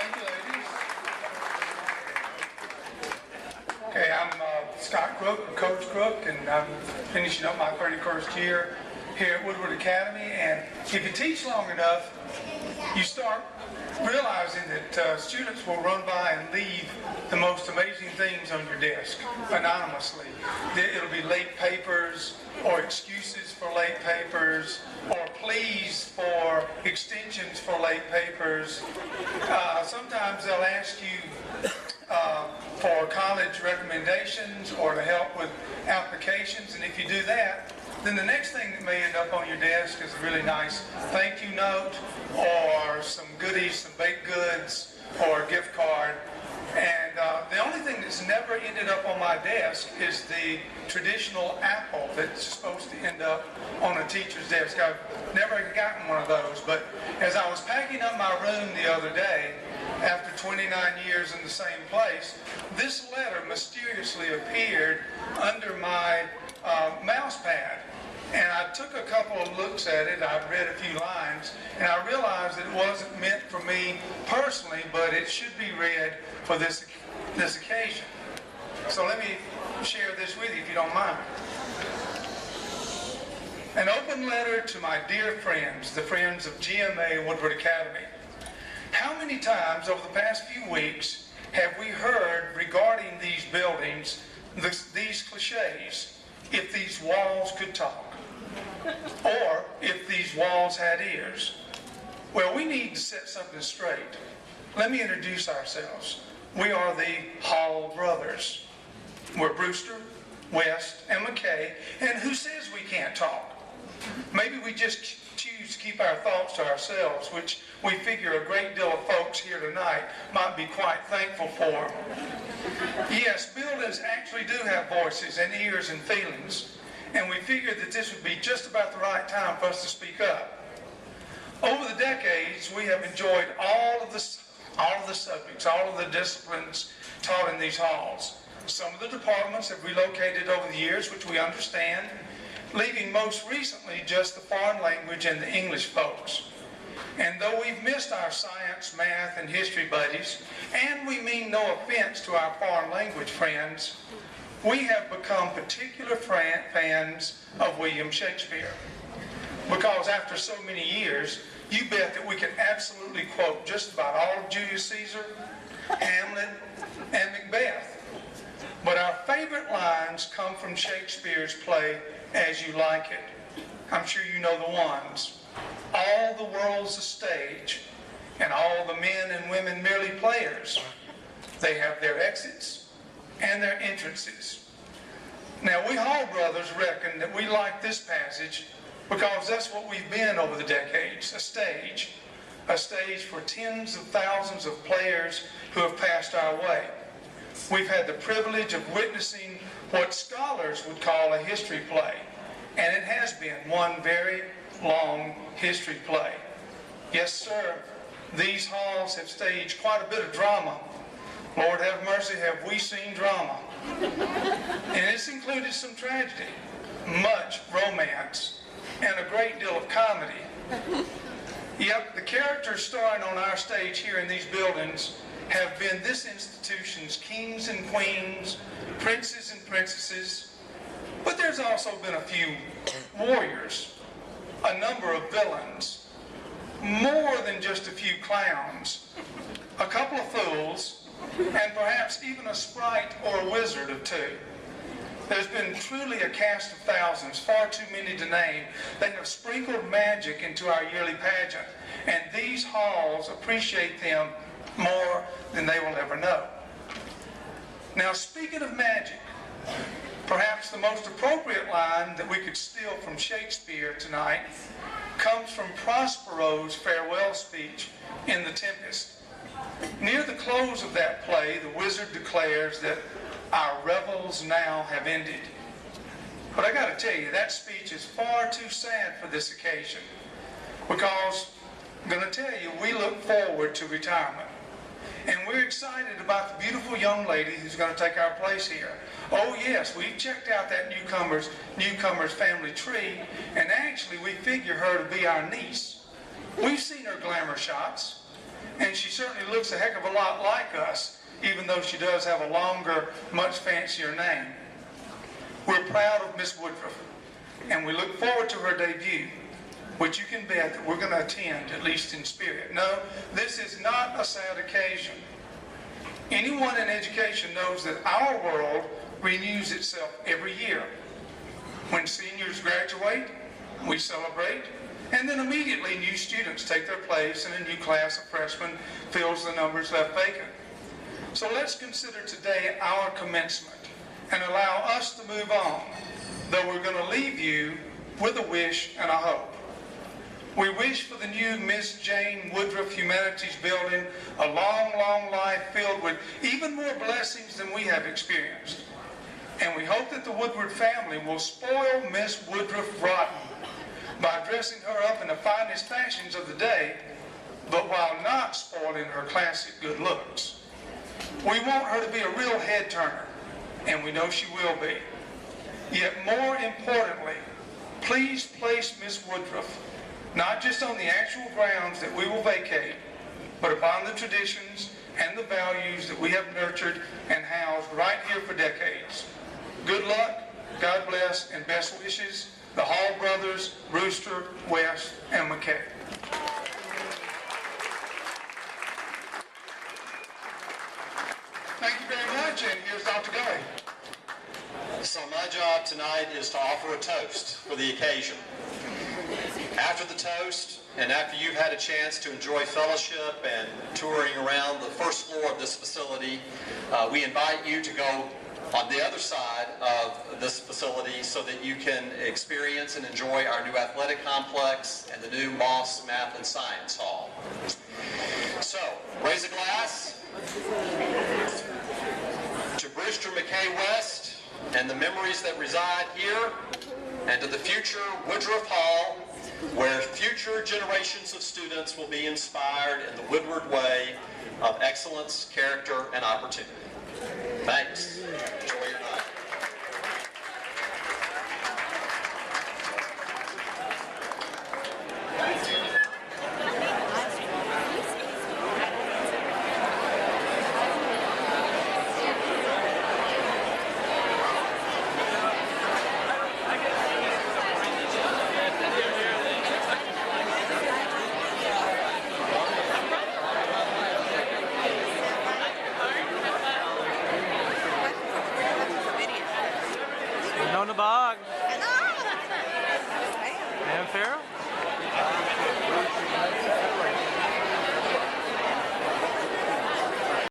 Thank you, ladies. Okay, I'm Scott Crook, Coach Crook, and I'm finishing up my 31st year here at Woodward Academy. And if you teach long enough, you start realizing that students will run by and leave the most amazing things on your desk anonymously. It'll be late papers, or excuses for late papers, or pleas for extensions for late papers. Sometimes they'll ask you for college recommendations or to help with applications, and if you do that, then the next thing that may end up on your desk is a really nice thank you note, or some goodies, some baked goods, or a gift card. And the only thing that's never ended up on my desk is the traditional apple that's supposed to end up on a teacher's desk. I've never gotten one of those, but as I was packing up my room the other day, after 29 years in the same place, this letter mysteriously appeared under my mouse pad. And I took a couple of looks at it, I read a few lines, and I realized that it wasn't meant for me personally, but it should be read for this occasion. So let me share this with you if you don't mind. An open letter to my dear friends, the friends of GMA Woodward Academy. How many times over the past few weeks have we heard regarding these buildings, these cliches, if these walls could talk? Or if these walls had ears? Well, we need to set something straight. Let me introduce ourselves. We are the Hall brothers. We're Brewster, West, and McKay, and who says we can't talk? Maybe we just choose to keep our thoughts to ourselves, which we figure a great deal of folks here tonight might be quite thankful for. Yes, buildings actually do have voices and ears and feelings, and we figured that this would be just about the right time for us to speak up. Over the decades, we have enjoyed all of the subjects, all of the disciplines taught in these halls. Some of the departments have relocated over the years, which we understand, leaving most recently just the foreign language and the English folks. And though we've missed our science, math, and history buddies, and we mean no offense to our foreign language friends, we have become particular fans of William Shakespeare. Because after so many years, you bet that we can absolutely quote just about all of Julius Caesar, Hamlet, and Macbeth. But our favorite lines come from Shakespeare's play, As You Like It. I'm sure you know the ones. All the world's a stage, and all the men and women merely players. They have their exits and their entrances. Now, we Hall brothers reckon that we like this passage because that's what we've been over the decades, a stage for tens of thousands of players who have passed our way. We've had the privilege of witnessing what scholars would call a history play, and it has been one very long history play. Yes, sir, these halls have staged quite a bit of drama. Lord have mercy, have we seen drama. And it's included some tragedy, much romance, and a great deal of comedy. Yep, the characters starring on our stage here in these buildings have been this institution's kings and queens, princes and princesses, but there's also been a few warriors, a number of villains, more than just a few clowns, a couple of fools, and perhaps even a sprite or a wizard or two. There's been truly a cast of thousands, far too many to name. They have sprinkled magic into our yearly pageant, and these halls appreciate them more than they will ever know. Now, speaking of magic, perhaps the most appropriate line that we could steal from Shakespeare tonight comes from Prospero's farewell speech in The Tempest. Near the close of that play, the wizard declares that our revels now have ended. But I got to tell you, that speech is far too sad for this occasion, because I'm going to tell you, we look forward to retirement. And we're excited about the beautiful young lady who's going to take our place here. Oh yes, we checked out that newcomer's family tree, and actually we figure her to be our niece. We've seen her glamour shots, and and she certainly looks a heck of a lot like us, even though she does have a longer, much fancier name. We're proud of Miss Woodruff, and we look forward to her debut, which you can bet that we're going to attend, at least in spirit. No, this is not a sad occasion. Anyone in education knows that our world renews itself every year. When seniors graduate, we celebrate, and then immediately new students take their place and a new class of freshmen fills the numbers left vacant. So let's consider today our commencement and allow us to move on, though we're going to leave you with a wish and a hope. We wish for the new Miss Jane Woodruff Humanities Building a long, long life filled with even more blessings than we have experienced. And we hope that the Woodward family will spoil Miss Woodruff rotten by dressing her up in the finest fashions of the day, but while not spoiling her classic good looks. We want her to be a real head turner, and we know she will be. Yet more importantly, please place Miss Woodruff not just on the actual grounds that we will vacate, but upon the traditions and the values that we have nurtured and housed right here for decades. Good luck, God bless, and best wishes, the Hall brothers, Brewster, West, and McKay. Thank you very much, and here's Dr. Guy. So my job tonight is to offer a toast for the occasion. After the toast, and after you've had a chance to enjoy fellowship and touring around the first floor of this facility, we invite you to go on the other side of this facility so that you can experience and enjoy our new athletic complex and the new Moss Math and Science Hall. So, raise a glass to Brewster, McKay, West, and the memories that reside here, and to the future Woodruff Hall, where future generations of students will be inspired in the Woodward way of excellence, character, and opportunity. Thanks. Enjoy your night.